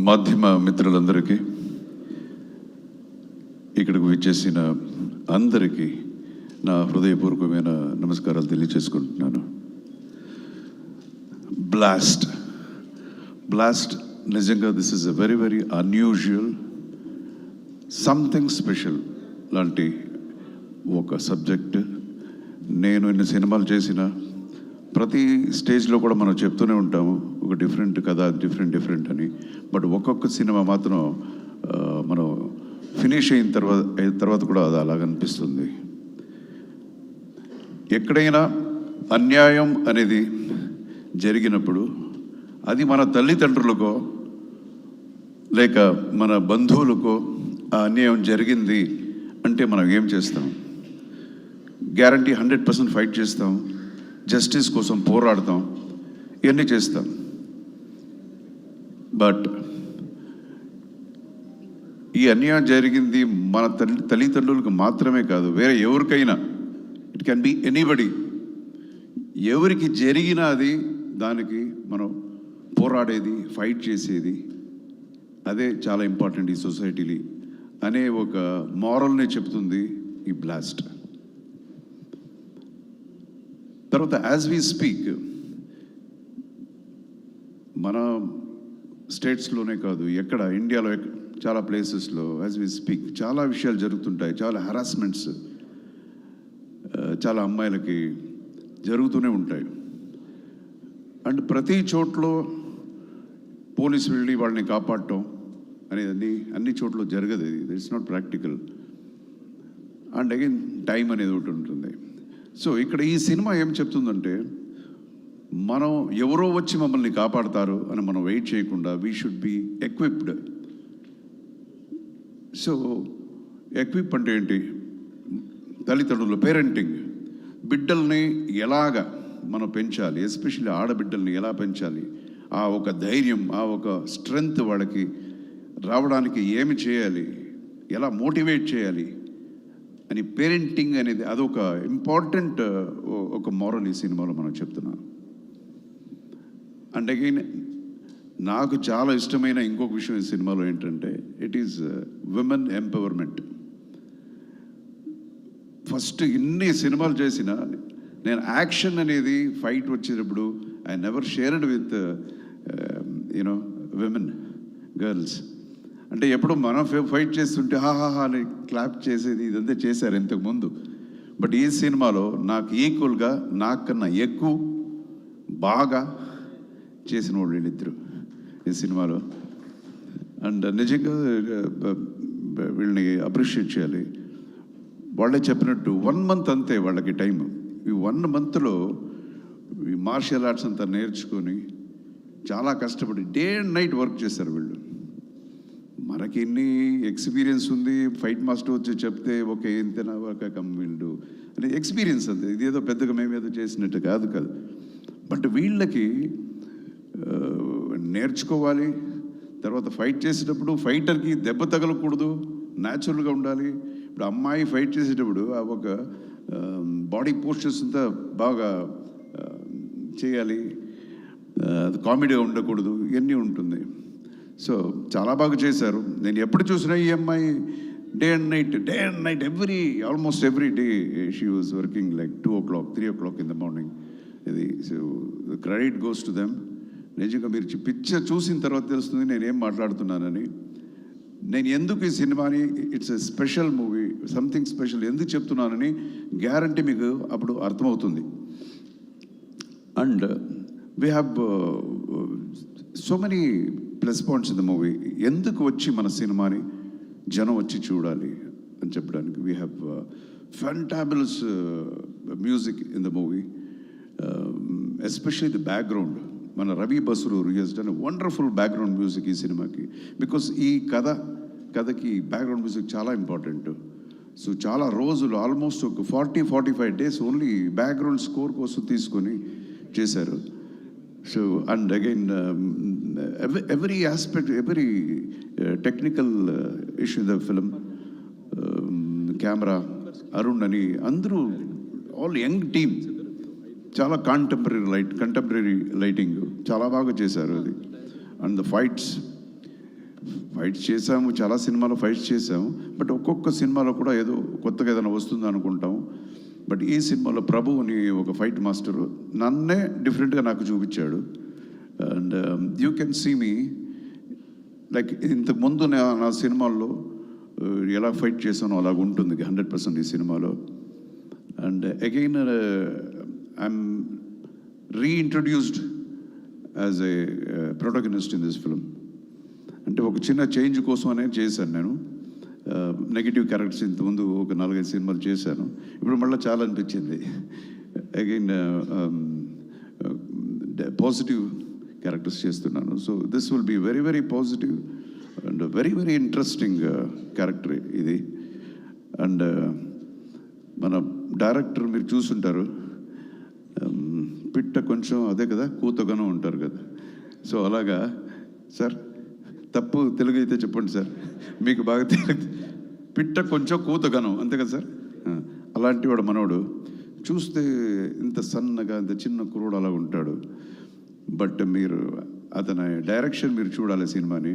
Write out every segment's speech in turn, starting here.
మాధ్యమ మిత్రులందరికీ, ఇక్కడికి విచ్చేసిన అందరికీ నా హృదయపూర్వకమైన నమస్కారాలు తెలియజేసుకుంటున్నాను. బ్లాస్ట్ నిజంగా this is a very very unusual, something special లాంటి ఒక సబ్జెక్ట్. నేను ఇన్ని సినిమాలు చేసిన ప్రతి స్టేజ్లో కూడా మనం చెప్తూనే ఉంటాము ఒక డిఫరెంట్ కథ, డిఫరెంట్ అని. బట్ ఒక్కొక్క సినిమా మాత్రం మనం ఫినిష్ అయిన తర్వాత కూడా అది అలాగనిపిస్తుంది. ఎక్కడైనా అన్యాయం అనేది జరిగినప్పుడు అది మన తల్లిదండ్రులకో లేక మన బంధువులకో ఆ అన్యాయం జరిగింది అంటే మనం ఏం చేస్తాం? గ్యారంటీ 100% ఫైట్ చేస్తాం, జస్టిస్ కోసం పోరాడతాం, ఇవన్నీ చేస్తాం. బట్ ఈ అన్యాయం జరిగింది మన తల్లిదండ్రులకు మాత్రమే కాదు, వేరే ఎవరికైనా, ఇట్ కెన్ బి ఎనీబడి. ఎవరికి జరిగినా అది దానికి మనం పోరాడేది, ఫైట్ చేసేది, అదే చాలా ఇంపార్టెంట్ ఈ సొసైటీని అనే ఒక మారల్ని చెప్తుంది ఈ బ్లాస్ట్. తర్వాత యాజ్ వి స్పీక్ మన స్టేట్స్లోనే కాదు, ఎక్కడ ఇండియాలో చాలా ప్లేసెస్లో యాజ్ వి స్పీక్ చాలా విషయాలు జరుగుతుంటాయి. చాలా హరాస్మెంట్స్ చాలా అమ్మాయిలకి జరుగుతూనే ఉంటాయి. అండ్ ప్రతి చోట్లో పోలీసు వెళ్ళి వాళ్ళని కాపాడటం అనేది అన్ని చోట్ల జరగదు. ఇది it's not practical. And again time అనేది ఒకటి ఉంటుంది. సో ఇక్కడ ఈ సినిమా ఏం చెప్తుందంటే, మనం ఎవరో వచ్చి మమ్మల్ని కాపాడతారు అని మనం వెయిట్ చేయకుండా we should be equipped. So equip అంటే ఏంటి? తల్లిదండ్రులు, పేరెంటింగ్, బిడ్డల్ని ఎలాగా మనం పెంచాలి, ఎస్పెషల్లీ ఆడబిడ్డల్ని ఎలా పెంచాలి, ఆ ఒక ధైర్యం, ఆ ఒక స్ట్రెంగ్త్ వాళ్ళకి రావడానికి ఏమి చేయాలి, ఎలా మోటివేట్ చేయాలి అని పేరెంటింగ్ అనేది అదొక ఇంపార్టెంట్ ఒక మోరల్ ఈ సినిమాలో మనం చెప్తున్నాం. అండ్ అగైన్ నాకు చాలా ఇష్టమైన ఇంకొక విషయం ఈ సినిమాలో ఏంటంటే, it is women empowerment. First ఇన్ని సినిమాలు చేసిన నేను యాక్షన్ అనేది ఫైట్ వచ్చేటప్పుడు I never shared with you know women, girls. అంటే ఎప్పుడు మనం ఫైట్ చేస్తుంటే హాహా అని క్లాప్ చేసేది ఇదంతా చేశారు ఇంతకుముందు. బట్ ఈ సినిమాలో నాకు ఈక్వల్గా, నాకన్నా ఎక్కువ బాగా చేసిన వాళ్ళు వీళ్ళిద్దరు ఈ సినిమాలో. అండ్ నిజంగా వీళ్ళని అప్రిషియేట్ చేయాలి. వాళ్ళే చెప్పినట్టు 1 month అంతే వాళ్ళకి టైం. ఈ 1 monthలో ఈ మార్షల్ ఆర్ట్స్ అంతా నేర్చుకొని చాలా కష్టపడి డే అండ్ నైట్ వర్క్ చేశారు వీళ్ళు. మనకి ఎన్ని ఎక్స్పీరియన్స్ ఉంది, ఫైట్ మాస్టర్ వచ్చి చెప్తే ఓకే ఎంతైనా ఒక వీళ్ళు అంటే ఎక్స్పీరియన్స్ అంతే, ఇదేదో పెద్దగా మేమేదో చేసినట్టు కాదు. బట్ వీళ్ళకి నేర్చుకోవాలి. తర్వాత ఫైట్ చేసేటప్పుడు ఫైటర్కి దెబ్బ తగలకూడదు, న్యాచురల్గా ఉండాలి. ఇప్పుడు అమ్మాయి ఫైట్ చేసేటప్పుడు ఆ ఒక బాడీ పోస్చర్స్ అంతా బాగా చేయాలి, అది కామెడీగా ఉండకూడదు, ఇవన్నీ ఉంటుంది. సో చాలా బాగా చేశారు. నేను ఎప్పుడు చూసినా ఈ అమ్మాయి day and night almost every day she was working like 2 o'clock 3 o'clock in the morning. ఇది so credit goes to them. నిజంగా మీరు పిక్చర్ చూసిన తర్వాత తెలుస్తుంది నేనేం మాట్లాడుతున్నానని. నేను ఎందుకు ఈ సినిమాని it's a special movie, something special ఎందుకు చెప్తున్నానని గ్యారంటీ మీకు అప్పుడు అర్థమవుతుంది. And we have so many plus points in the movie. ఎందుకు వచ్చి మన సినిమాని జనం వచ్చి చూడాలి అని చెప్పడానికి, we have fabulous music in the movie, especially the background. మన Ravi Basrur he has done wonderful background music ఈ సినిమాకి. బికాస్ ఈ కథకి బ్యాక్గ్రౌండ్ మ్యూజిక్ చాలా ఇంపార్టెంట్. సో చాలా రోజులు ఆల్మోస్ట్ ఒక 40-45 days ఓన్లీ బ్యాక్గ్రౌండ్ స్కోర్ కోసం తీసుకొని చేశారు. So and again every aspect, every technical issue in the film, camera, Arun ani, andru, all young team, చాలా కంటెంపరీ లైటింగ్ చాలా బాగా చేశారు అది. అండ్ ద ఫైట్స్ ఫైట్స్ చేసాము, చాలా సినిమాలో ఫైట్స్ చేసాము, బట్ ఒక్కొక్క సినిమాలో కూడా ఏదో కొత్తగా ఏదైనా వస్తుంది అనుకుంటాం. బట్ ఈ సినిమాలో ప్రభుని ఒక ఫైట్ మాస్టర్ నన్నే డిఫరెంట్గా నాకు చూపించాడు. And you can see me like ఇంతకుముందు నా సినిమాల్లో ఎలా ఫైట్ చేశానో అలాగ ఉంటుంది 100% ఈ సినిమాలో. And again I'm reintroduced as a protagonist in this film. అంటే ఒక చిన్న చేంజ్ కోసమనే చేశాను నేను. నెగిటివ్ క్యారెక్టర్స్ ఇంతకుముందు ఒక 4-5 సినిమాలు చేశాను, ఇప్పుడు మళ్ళీ చాలా అనిపించింది అగైన్ పాజిటివ్ క్యారెక్టర్స్ చేస్తున్నాను. So this will be very very positive and very very interesting character ఇది. అండ్ మన డైరెక్టర్ మీరు చూసుంటారు, పిట్ట కొంచెం అదే కదా కూతగానూ ఉంటారు కదా. సో అలాగా సార్, తప్పు తెలుగు అయితే చెప్పండి సార్, మీకు బాగా తెలుగు. పిట్ట కొంచెం కూతగాను అంతే కదా సార్. అలాంటి వాడు మనోడు. చూస్తే ఇంత సన్నగా ఇంత చిన్న కురుడు అలా ఉంటాడు, బట్ మీరు అతని డైరెక్షన్ మీరు చూడాలి సినిమాని,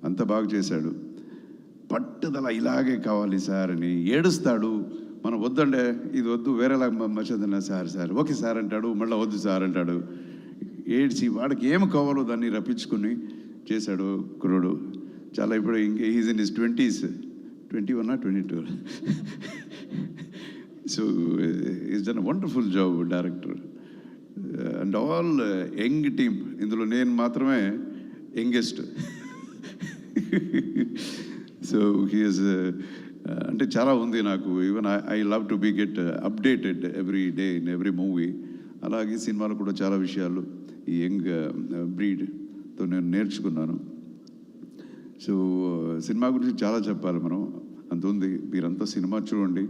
అంత బాగా చేశాడు. పట్టుదల ఇలాగే కావాలి సార్ అని ఏడుస్తాడు. మనం వద్దండే ఇది వద్దు వేరేలా మర్చిపోతున్నా సార్ ఓకే సార్ అంటాడు, మళ్ళీ వద్దు సార్ అంటాడు. ఏడ్చి వాడికి ఏమి కావాలో దాన్ని రప్పించుకుని చేశాడు కుర్రుడు. చాలా ఇప్పుడు ఇంక he's in his 20s, 21 or 22. So is done wonderful job director and all young team. ఇందులో నేను మాత్రమే యంగెస్ట్. సో హీఈస్ అంటే చాలా ఉంది నాకు. Even I love to be get updated every day in every movie. అలాగే సినిమాలు కూడా చాలా విషయాలు ఈ యంగ్ బ్రీడ్తో నేను నేర్చుకున్నాను. సో సినిమా గురించి చాలా చెప్పాలి మనం, అంత ఉంది. మీరంతా సినిమా చూడండి,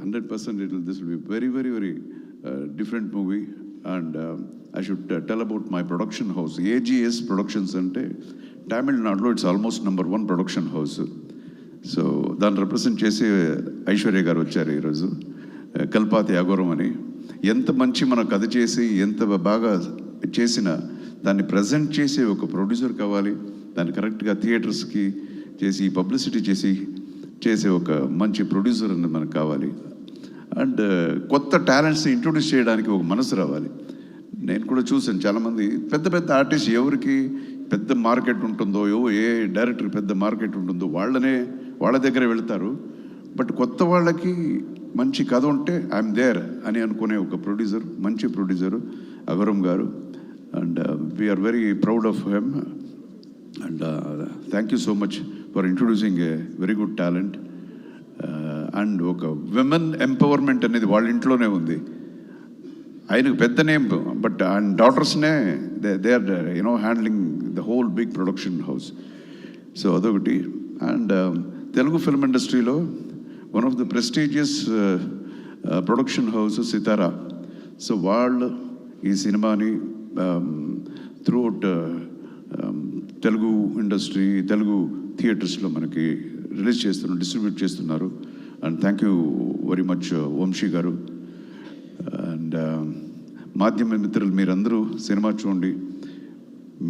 100% this will be very very very different movie. And I should tell about my production house. AGS productions అంటే తమిళనాడులో it's almost #1 production house. So దాన్ని రిప్రజెంట్ చేసి ఐశ్వర్య గారు వచ్చారు ఈరోజు, కల్పాతి అఘోరం అని. ఎంత మంచి మన కథ చేసి ఎంత బాగా చేసినా దాన్ని ప్రజెంట్ చేసే ఒక ప్రొడ్యూసర్ కావాలి, దాన్ని కరెక్ట్గా థియేటర్స్కి చేసి పబ్లిసిటీ చేసే ఒక మంచి ప్రొడ్యూసర్ అనేది మనకు కావాలి. అండ్ కొత్త టాలెంట్స్ ఇంట్రొడ్యూస్ చేయడానికి ఒక మనసు రావాలి. నేను కూడా చూసాను చాలామంది పెద్ద పెద్ద ఆర్టిస్ట్ ఎవరికి పెద్ద మార్కెట్ ఉంటుందో, ఏ డైరెక్టర్ పెద్ద మార్కెట్ ఉంటుందో వాళ్ళ దగ్గర వెళ్తారు. బట్ కొత్త వాళ్ళకి మంచి కథ ఉంటే ఐఎమ్ దేర్ అని అనుకునే ఒక ప్రొడ్యూసర్, మంచి ప్రొడ్యూసర్ అఘోరం గారు. And we are very proud of him. And thank you so much for introducing a very good talent. And ఒక విమెన్ ఎంపవర్మెంట్ అనేది వాళ్ళ ఇంట్లోనే ఉంది. ఆయనకు పెద్ద నేమ్, బట్ ఆయన డాటర్స్నే they are handling the whole big production house. So అదొకటి. అండ్ తెలుగు ఫిల్మ్ ఇండస్ట్రీలో one of the prestigious production house Sithara. So వాళ్ళు ఈ సినిమాని త్రూఅవుట్ తెలుగు ఇండస్ట్రీ, తెలుగు థియేటర్స్లో మనకి రిలీజ్ చేస్తున్నారు, డిస్ట్రిబ్యూట్ చేస్తున్నారు. And thank you very much Vamsi garu. And మాధ్యమ మిత్రులు మీరందరూ సినిమా చూడండి,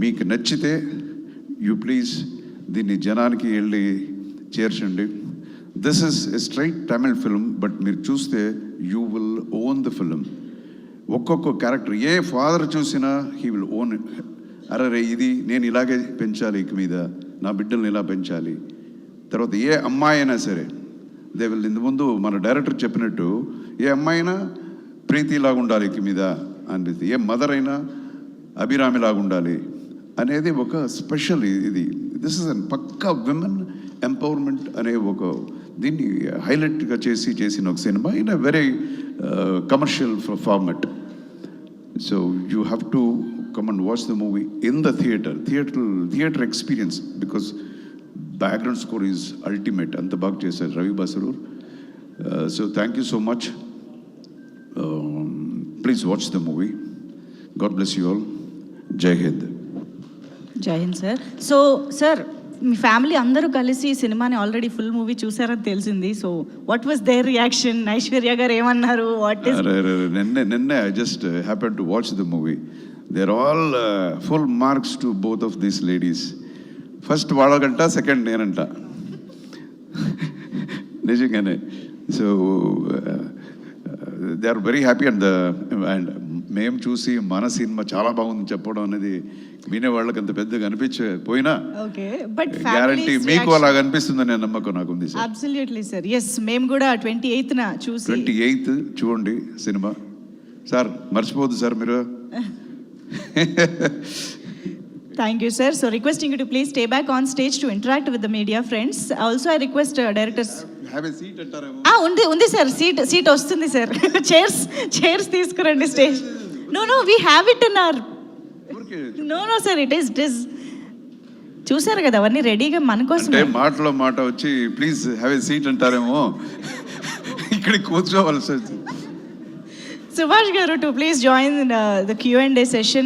మీకు నచ్చితే యూ ప్లీజ్ దీన్ని జనానికి వెళ్ళి చేర్చండి. This is a straight Tamil film, but మీరు చూస్తే you will own the film. ఒక్కొక్క క్యారెక్టర్ ఏ ఫాదర్ చూసినా హీ విల్ ఓన్. అరే ఇది నేను ఇలాగే పెంచాలి, ఇక మీద నా బిడ్డల్ని ఇలా పెంచాలి. తర్వాత ఏ అమ్మాయి అయినా సరే దే విల్, ఇంత ముందు మన డైరెక్టర్ చెప్పినట్టు ఏ అమ్మాయి అయినా ప్రీతిలాగా ఉండాలి ఇక మీద అనిపిస్తుంది, ఏ మదర్ అయినా అభిరామిలాగా ఉండాలి అనేది ఒక స్పెషల్ ఇది. This is an pakka women empowerment అనే ఒక దీన్ని హైలైట్గా చేసిన ఒక సినిమా in a very commercial format. So you have to come and watch the movie in the theater experience, because background score is ultimate. anta baag chesaru Ravi Basarur. So thank you so much. Please watch the movie. God bless you all. Jai Hind. Jai Hind sir. So sir, మీ family అందరూ కలిసి ఈ సినిమాని already full movie చూసారని తెలిసింది. So what was their reaction? Aishwarya garu ఏమన్నారు? What is నిన్నే I just happened to watch the movie. They're all full marks to both of these ladies. First వాళ్ళకంట, సెకండ్ నేనంట. నిజంగానే. So they are very happy and మేము చూసి మన cinema చాలా బాగుంది చెప్పడం అనేది వినే వాళ్ళకి అంత పెద్దగా అనిపించకపోయినా ఓకే బట్ గ్యారంటీ మీకు అలాగ అనిపిస్తుందనే నమ్మకం నాకు ఉంది సార్. Absolutely sir. ఎస్ మేము కూడా 28th చూసి 28th చూడండి సినిమా సార్, మర్చిపోవద్దు సార్ మీరు. Thank you, sir. So requesting you to please stay back on stage to interact with the media friends. Also, I request directors. Have a seat అంటారేమో. ఉంది sir, seat వస్తుంది sir. Chairs తీసుకురండి stage. No, we have it in our. No, sir, it is. చూసారు కదా అవన్నీ రెడీగా మన కోసం. అంటే మాటలో మాట వచ్చి ప్లీజ్ హ్యావ్ ఎ సీట్ అంటారేమో, ఇక్కడ కూర్చోవలసి. Subhash garu to please join the Q&A session.